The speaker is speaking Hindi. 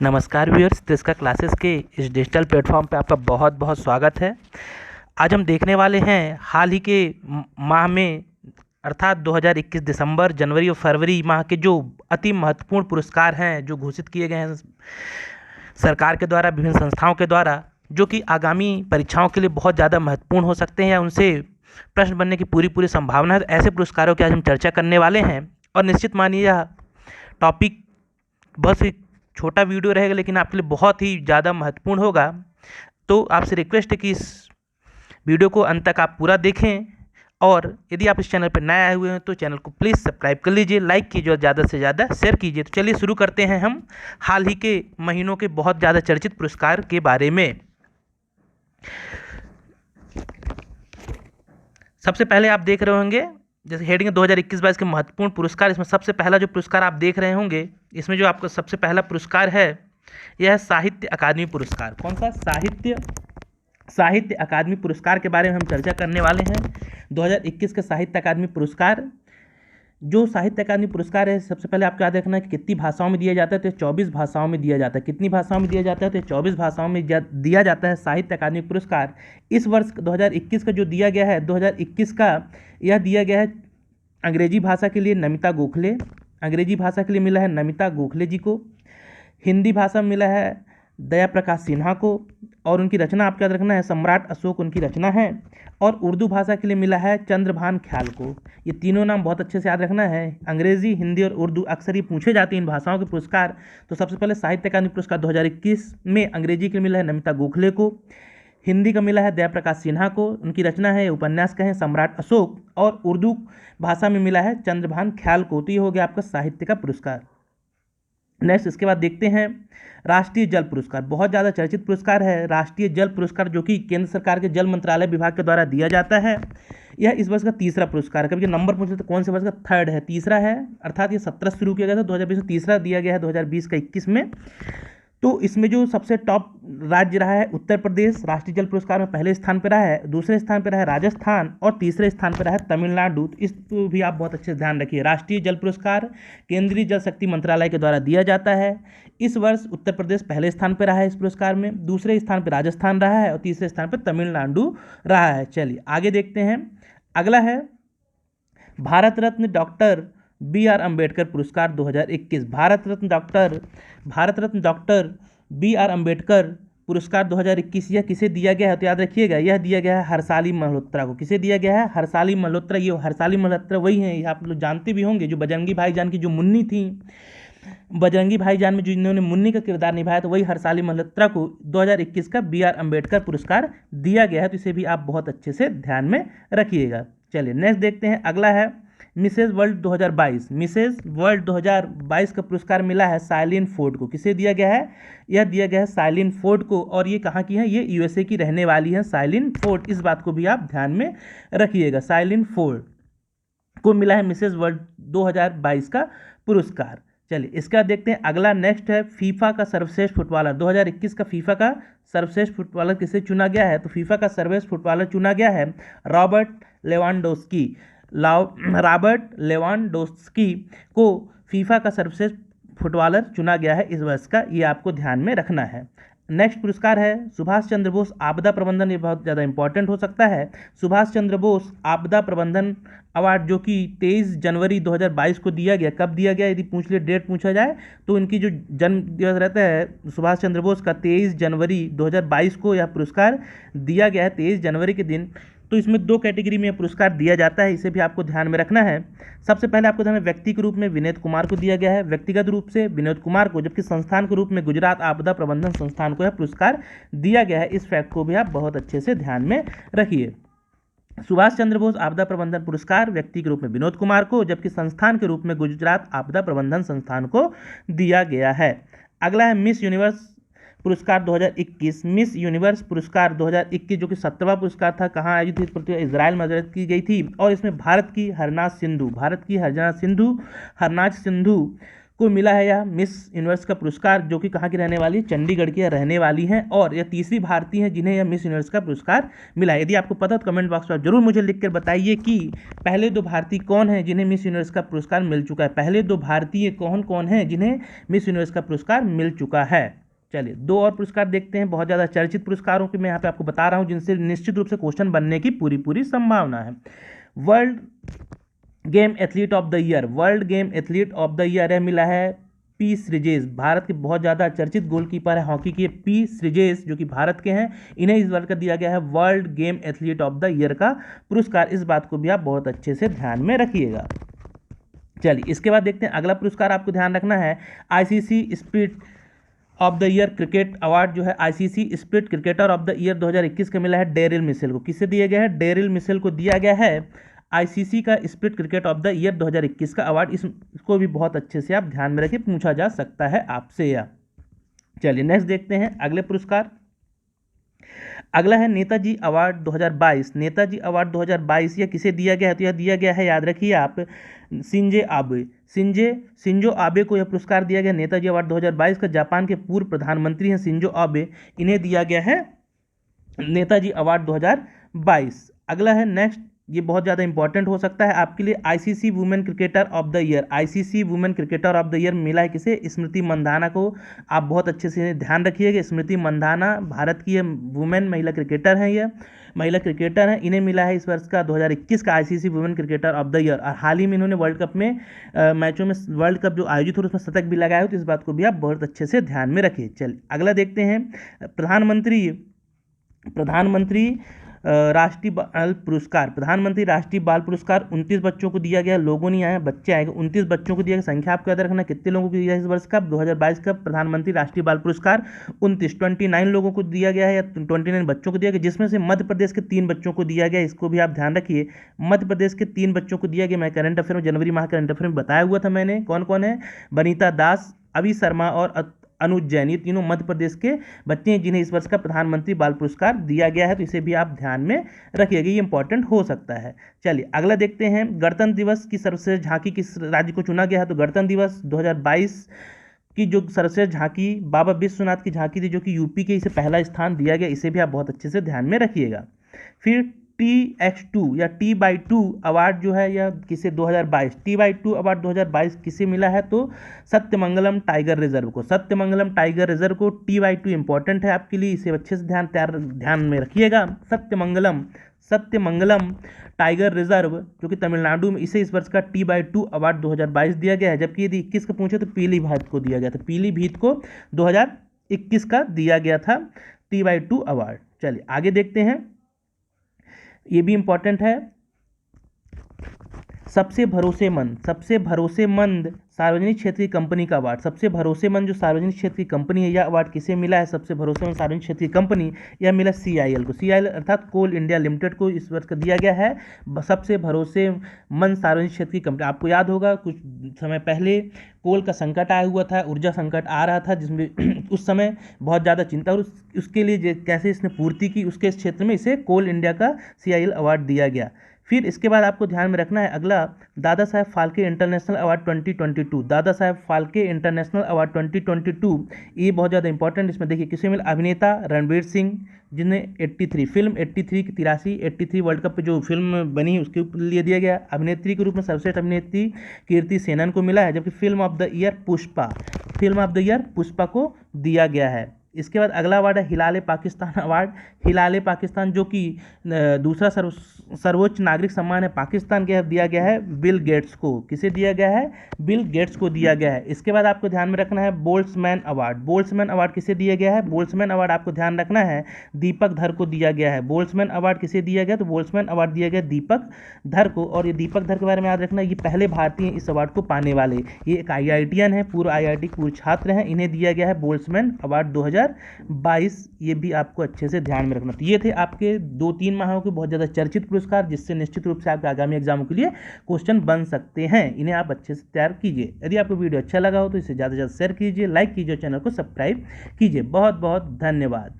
नमस्कार व्यूअर्स, तिस्का क्लासेस के इस डिजिटल प्लेटफॉर्म पे आपका बहुत बहुत स्वागत है। आज हम देखने वाले हैं हाल ही के माह में अर्थात 2021 दिसंबर, जनवरी और फरवरी माह के जो अति महत्वपूर्ण पुरस्कार हैं जो घोषित किए गए हैं सरकार के द्वारा, विभिन्न संस्थाओं के द्वारा, जो कि आगामी परीक्षाओं के लिए बहुत ज़्यादा महत्वपूर्ण हो सकते हैं या उनसे प्रश्न बनने की पूरी पूरी संभावना है। तो ऐसे पुरस्कारों की आज हम चर्चा करने वाले हैं और निश्चित मानिए यह टॉपिक बहुत ही छोटा वीडियो रहेगा लेकिन आपके लिए बहुत ही ज़्यादा महत्वपूर्ण होगा। तो आपसे रिक्वेस्ट है कि इस वीडियो को अंत तक आप पूरा देखें और यदि आप इस चैनल पर नए आए हुए हैं तो चैनल को प्लीज़ सब्सक्राइब कर लीजिए, लाइक कीजिए और ज़्यादा से ज़्यादा शेयर कीजिए। तो चलिए शुरू करते हैं हम हाल ही के महीनों के बहुत ज़्यादा चर्चित पुरस्कार के बारे में। सबसे पहले आप देख रहे होंगे जैसे हेडिंग 2021-22 के महत्वपूर्ण पुरस्कार। इसमें सबसे पहला जो पुरस्कार आप देख रहे होंगे, इसमें जो आपका सबसे पहला पुरस्कार है यह है साहित्य अकादमी पुरस्कार। कौन सा? साहित्य अकादमी पुरस्कार के बारे में हम चर्चा करने वाले हैं। 2021 के साहित्य अकादमी पुरस्कार, जो साहित्य अकादमी पुरस्कार है, सबसे पहले आपको याद रखना है कि कितनी भाषाओं में दिया जाता है। तो 24 भाषाओं में दिया जाता है। कितनी भाषाओं में दिया जाता है? तो 24 भाषाओं में दिया जाता है साहित्य अकादमी पुरस्कार। इस वर्ष 2021 का जो दिया गया है, 2021 का यह दिया गया है अंग्रेजी भाषा के लिए नमिता गोखले। अंग्रेजी भाषा के लिए मिला है नमिता गोखले जी को। हिंदी भाषा में मिला है दया प्रकाश सिन्हा को और उनकी रचना आपको याद रखना है सम्राट अशोक उनकी रचना है। और उर्दू भाषा के लिए मिला है चंद्रभान ख्याल को। ये तीनों नाम बहुत अच्छे से याद रखना है। अंग्रेजी, हिंदी और उर्दू अक्सर ये पूछे जाते हैं इन भाषाओं के पुरस्कार। तो सबसे पहले साहित्य अकादमी पुरस्कार 2021 में अंग्रेजी के लिए मिला है नमिता गोखले को, हिंदी का मिला है दया प्रकाश सिन्हा को, उनकी रचना है उपन्यास का है सम्राट अशोक, और उर्दू भाषा में मिला है चंद्रभान ख्याल को। तो ये हो गया आपका साहित्य का पुरस्कार। नेक्स्ट इसके बाद देखते हैं राष्ट्रीय जल पुरस्कार। बहुत ज़्यादा चर्चित पुरस्कार है राष्ट्रीय जल पुरस्कार, जो कि केंद्र सरकार के जल मंत्रालय विभाग के द्वारा दिया जाता है। यह इस वर्ष का तीसरा पुरस्कार है। कभी जो नंबर पूछे तो कौन से वर्ष का? थर्ड है, तीसरा है। अर्थात ये 17 शुरू किया गया था, 2020 में तीसरा दिया गया है, 2020 का 21 में। तो इसमें जो सबसे टॉप राज्य रहा है उत्तर प्रदेश, राष्ट्रीय जल पुरस्कार में पहले स्थान पर रहा है। दूसरे स्थान पर रहा है राजस्थान और तीसरे स्थान पर रहा है तमिलनाडु। तो इस पर भी आप बहुत अच्छे से ध्यान रखिए। राष्ट्रीय जल पुरस्कार केंद्रीय जल शक्ति मंत्रालय के द्वारा दिया जाता है। इस वर्ष उत्तर प्रदेश पहले स्थान पर रहा है इस पुरस्कार में, दूसरे स्थान पर राजस्थान रहा है और तीसरे स्थान पर तमिलनाडु रहा है। चलिए आगे देखते हैं। अगला है Bharat Ratna doctor B are Ambedkar पुरस्कार 2021। Bharat Ratna doctor B are Ambedkar पुरस्कार 2021 यह किसे दिया गया है? तो याद रखिएगा यह दिया गया है हर्षाली मल्होत्रा को। किसे दिया गया है? हर्षाली मल्होत्रा। ये हर्षाली मल्होत्रा वही हैं, ये आप लोग जानते भी होंगे, जो बजरंगी भाईजान की जो मुन्नी थी, बजरंगी भाईजान में जो इन्होंने मुन्नी का किरदार निभाया, तो वही हर्षाली मल्होत्रा को 2021 का बी आर अम्बेडकर पुरस्कार दिया गया है। तो इसे भी आप बहुत अच्छे से ध्यान में रखिएगा। चलिए नेक्स्ट देखते हैं। अगला है मिसेज वर्ल्ड 2022। मिसेज वर्ल्ड 2022 का पुरस्कार मिला है साइलिन फोर्ड को। किसे दिया गया है? यह दिया गया है साइलिन फोर्ड को। और ये कहाँ की है? ये यूएसए की रहने वाली है साइलिन फोर्ड। इस बात को भी आप ध्यान में रखिएगा। साइलिन फोर्ड को मिला है मिसेज वर्ल्ड 2022 का पुरस्कार। चलिए इसका देखते हैं। अगला नेक्स्ट है फीफा का सर्वश्रेष्ठ फुटबॉलर। 2021 का फीफा का सर्वश्रेष्ठ फुटबॉलर किसे चुना गया है? तो फीफा का सर्वश्रेष्ठ फुटबॉलर चुना गया है रॉबर्ट लेवांडोस्की को फीफा का सर्वश्रेष्ठ फुटबॉलर चुना गया है इस वर्ष का। ये आपको ध्यान में रखना है। नेक्स्ट पुरस्कार है सुभाष चंद्र बोस आपदा प्रबंधन। ये बहुत ज़्यादा इंपॉर्टेंट हो सकता है। सुभाष चंद्र बोस आपदा प्रबंधन अवार्ड, जो कि 23 जनवरी 2022 को दिया गया। कब दिया गया? यदि पूछ ले, डेट पूछा जाए तो इनकी जो जन्म दिवस रहता है सुभाष चंद्र बोस का 23 जनवरी 2022 को यह पुरस्कार दिया गया है, 23 जनवरी के दिन। तो इसमें दो कैटेगरी में पुरस्कार दिया जाता है, इसे भी आपको ध्यान में रखना है। सबसे पहले आपको ध्यान में व्यक्ति के रूप में विनोद कुमार को दिया गया है, व्यक्तिगत रूप से विनोद कुमार को, जबकि संस्थान के रूप में गुजरात आपदा प्रबंधन संस्थान को यह पुरस्कार दिया गया है। इस फैक्ट को भी आप बहुत अच्छे से ध्यान में रखिए। सुभाष चंद्र बोस आपदा प्रबंधन पुरस्कार व्यक्ति के रूप में विनोद कुमार को, जबकि संस्थान के रूप में गुजरात आपदा प्रबंधन संस्थान को दिया गया है। अगला है मिस यूनिवर्स पुरस्कार 2021। मिस यूनिवर्स पुरस्कार 2021 जो कि 17वां पुरस्कार था, कहाँ आयोजित हुई? प्रतियोगिता इजराइल में आयोजित की गई थी। और इसमें भारत की हरनाज सिंधु को मिला है यह मिस यूनिवर्स का पुरस्कार, जो कि कहाँ की रहने वाली, चंडीगढ़ की रहने वाली हैं, और यह तीसरी भारतीय हैं जिन्हें यह मिस यूनिवर्स का पुरस्कार मिला है। यदि आपको पता हो तो कमेंट बॉक्स में आप जरूर मुझे लिखकर बताइए कि पहले 2 भारतीय कौन हैं जिन्हें मिस यूनिवर्स का पुरस्कार मिल चुका है। पहले 2 भारतीय कौन कौन हैं जिन्हें मिस यूनिवर्स का पुरस्कार मिल चुका है। चलिए 2 और पुरस्कार देखते हैं, बहुत ज़्यादा चर्चित पुरस्कारों की मैं यहाँ पे आपको बता रहा हूँ, जिनसे निश्चित रूप से क्वेश्चन बनने की पूरी संभावना है। World game athlete of the year, world game athlete of the year है मिला है पी श्रीजेश, भारत के बहुत ज़्यादा चर्चित गोलकीपर है हॉकी के पी श्रीजेश, जो कि भारत के हैं। इन्हें इस बार का दिया गया है world game athlete of the year का पुरस्कार। इस बात को भी आप बहुत अच्छे से ध्यान में रखिएगा। चलिए इसके बाद देखते हैं अगला पुरस्कार, आपको ध्यान रखना है ICC spirit of the year cricket award जो है ICC spirit cricketer of the year 2021 का मिला है डेरिल मिशेल को। किससे दिया गया है, डेरिल मिशेल को दिया गया है आईसीसी का spirit cricket of the year 2021 का अवार्ड। इसको भी बहुत अच्छे से आप ध्यान में रखिए, पूछा जा सकता है आपसे या। चलिए नेक्स्ट देखते हैं अगले पुरस्कार। अगला है नेताजी अवार्ड 2022। नेताजी अवार्ड 2022 यह किसे दिया गया है, तो यह दिया गया है, याद रखिए आप, शिंजो आबे को यह पुरस्कार दिया गया। नेताजी अवार्ड 2022 का जापान के पूर्व प्रधानमंत्री हैं शिंजो आबे, इन्हें दिया गया है नेताजी अवार्ड 2022। अगला है नेक्स्ट, ये बहुत ज़्यादा इंपॉर्टेंट हो सकता है आपके लिए, ICC women cricketer of the year. ICC women cricketer of the year मिला है किसे, स्मृति मंधाना को। आप बहुत अच्छे से ध्यान रखिएगा, स्मृति मंधाना भारत की वुमेन महिला क्रिकेटर हैं, यह महिला क्रिकेटर हैं। इन्हें मिला है इस वर्ष का 2021 का ICC women cricketer of the year. और हाल ही में इन्होंने वर्ल्ड कप में मैचों में वर्ल्ड कप जो आयोजित हो उसमें शतक भी लगाया हो, तो इस बात को भी आप बहुत अच्छे से ध्यान में रखिए। चलिए अगला देखते हैं, प्रधानमंत्री राष्ट्रीय बाल पुरस्कार। प्रधानमंत्री राष्ट्रीय बाल पुरस्कार 29 बच्चों को दिया गया। लोगों नहीं आए, बच्चे आएंगे, 29 बच्चों को दिया गया। संख्या आपको याद रखना, कितने लोगों को दिया है इस वर्ष का 2022 का प्रधानमंत्री राष्ट्रीय बाल पुरस्कार, 29 लोगों को दिया गया है, या 29 बच्चों को दिया गया, जिसमें से मध्य प्रदेश के 3 बच्चों को दिया गया। इसको भी आप ध्यान रखिए, मध्य प्रदेश के 3 बच्चों को दिया गया। मैं करंट अफेयर में जनवरी माह करंट अफेयर में बताया हुआ था मैंने, कौन कौन है, बनीता दास, अभी शर्मा और अनुज जैन, ये तीनों मध्य प्रदेश के बच्चे हैं जिन्हें इस वर्ष का प्रधानमंत्री बाल पुरस्कार दिया गया है। तो इसे भी आप ध्यान में रखिएगा, ये इंपॉर्टेंट हो सकता है। चलिए अगला देखते हैं, गणतंत्र दिवस की सर्वश्रेष्ठ झांकी किस राज्य को चुना गया है, तो गणतंत्र दिवस 2022 की जो सर्वश्रेष्ठ झांकी बाबा विश्वनाथ की झांकी थी, जो कि यूपी के, इसे पहला स्थान दिया गया। इसे भी आप बहुत अच्छे से ध्यान में रखिएगा। फिर TX2 या T/2 अवार्ड जो है यह किसे 2022 T/2 अवार्ड 2022 किसे मिला है, तो सत्यमंगलम टाइगर रिजर्व को। सत्यमंगलम टाइगर रिजर्व को T/2 इंपॉर्टेंट है आपके लिए, इसे अच्छे से ध्यान में रखिएगा। सत्यमंगलम टाइगर रिजर्व जो कि तमिलनाडु में, इसे इस वर्ष का T/2 अवार्ड 2022 दिया गया है। जबकि यदि 21 का पूछे तो पीलीभीत को दिया गया था, पीलीभीत को 2021 का दिया गया था T/2 अवार्ड। चलिए आगे देखते हैं, ये भी इंपॉर्टेंट है, सबसे भरोसेमंद सार्वजनिक क्षेत्र की कंपनी का अवार्ड। सबसे भरोसेमंद जो सार्वजनिक क्षेत्र की कंपनी है, यह अवार्ड किसे मिला है, सबसे भरोसेमंद सार्वजनिक क्षेत्र की कंपनी, यह मिला CIL को। CIL अर्थात कोल इंडिया लिमिटेड को इस वर्ष का दिया गया है सबसे भरोसेमंद सार्वजनिक क्षेत्र की कंपनी। आपको याद होगा कुछ समय पहले कोल का संकट आया हुआ था, ऊर्जा संकट आ रहा था, जिसमें उस समय बहुत ज़्यादा चिंता, और उसके लिए कैसे इसने पूर्ति की, उसके इस क्षेत्र में इसे कोल इंडिया का CIL अवार्ड दिया गया। फिर इसके बाद आपको ध्यान में रखना है अगला, Dada Saheb Phalke international award 2022। Dada Saheb Phalke international award 2022, ये बहुत ज़्यादा इंपॉर्टेंट। इसमें देखिए किसे मिला, अभिनेता रणवीर सिंह, जिन्हें 83 फिल्म 83 वर्ल्ड कप पे जो फिल्म बनी उसके लिए दिया गया। अभिनेत्री के रूप में सर्वश्रेष्ठ अभिनेत्री कीर्ति सेनन को मिला है। जबकि film of the year Pushpa को दिया गया है। इसके बाद अगला अवार्ड है हिलाल पाकिस्तान अवार्ड। हिलाल पाकिस्तान जो कि दूसरा सर्वोच्च नागरिक सम्मान है पाकिस्तान के, दिया गया है बिल गेट्स को। किसे दिया गया है, बिल गेट्स को दिया गया है। इसके बाद आपको ध्यान में रखना है बोल्ट्जमैन अवार्ड। बोल्ट्जमैन अवार्ड किसे दिया गया है, बोल्ट्जमैन अवार्ड आपको ध्यान रखना है दीपक धर को दिया गया है। बोल्ट्जमैन अवार्ड किसे दिया गया, तो बोल्ट्जमैन अवार्ड दिया गया दीपक धर को। और ये दीपक धर के बारे में याद रखना, ये पहले भारतीय इस अवार्ड को पाने वाले, ये एक IITian है, पूर्व IIT पूर्व छात्र हैं, इन्हें दिया गया है बोल्ट्जमैन अवार्ड 2022। ये भी आपको अच्छे से ध्यान में रखना। तो ये थे आपके 2-3 माहों के बहुत ज़्यादा चर्चित पुरस्कार, जिससे निश्चित रूप से आपके आगामी एग्जामों के लिए क्वेश्चन बन सकते हैं। इन्हें आप अच्छे से तैयार कीजिए। यदि आपको वीडियो अच्छा लगा हो तो इसे ज़्यादा से ज़्यादा शेयर कीजिए, लाइक कीजिए, चैनल को सब्सक्राइब कीजिए। बहुत बहुत धन्यवाद।